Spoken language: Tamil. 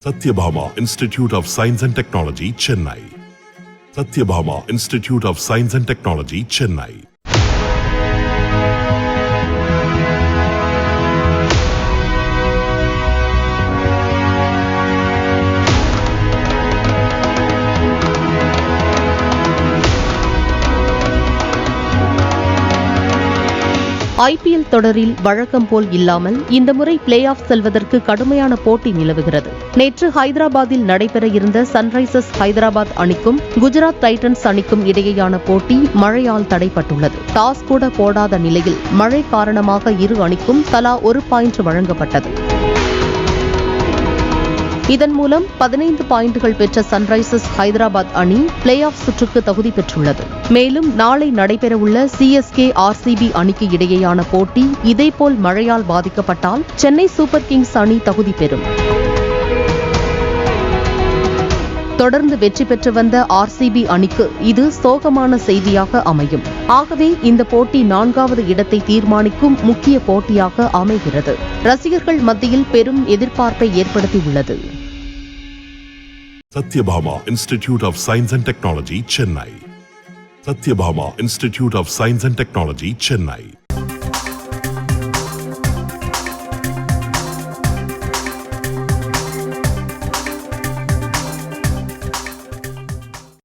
Satyabhama Institute of Science and Technology, Chennai. Satyabhama Institute of Science and Technology, Chennai. IPL தொடரில் வழக்கம் போல் இல்லாமல் இந்த முறை பிளே ஆஃப் செல்வதற்கு கடுமையான போட்டி நிலவுகிறது. நேற்று ஹைதராபாத்தில் நடைபெற இருந்த சன்ரைசர்ஸ் ஹைதராபாத் அணிக்கும் குஜராத் டைட்டன்ஸ் அணிக்கும் இடையேயான போட்டி மழையால் தடைப்பட்டுள்ளது. டாஸ் கூட போடாத நிலையில் மழை காரணமாக இரு அணிக்கும் தலா ஒரு பாயிண்ட் வழங்கப்பட்டது. இதன் மூலம் 15 பாயிண்டுகள் பெற்ற சன்ரைசர்ஸ் ஹைதராபாத் அணி பிளே ஆஃப் சுற்றுக்கு தகுதி பெற்றுள்ளது. மேலும் நாளை நடைபெறவுள்ள சிஎஸ்கே ஆர்சிபி அணிக்கு இடையேயான போட்டி இதேபோல் மழையால் பாதிக்கப்பட்டால் சென்னை சூப்பர் கிங்ஸ் அணி தகுதி பெறும். தொடர்ந்து வெற்றி பெற்று வந்த ஆர்சிபி அணிக்கு இது சோகமான செய்தியாக அமையும். ஆகவே இந்த போட்டி 4வது இடத்தை தீர்மானிக்கும் முக்கிய போட்டியாக அமைகிறது. ரசிகர்கள் மத்தியில் பெரும் எதிர்பார்ப்பை ஏற்படுத்தியுள்ளது. Satyabhama Institute of Science and Technology, Chennai. Satyabhama Institute of Science and Technology, Chennai.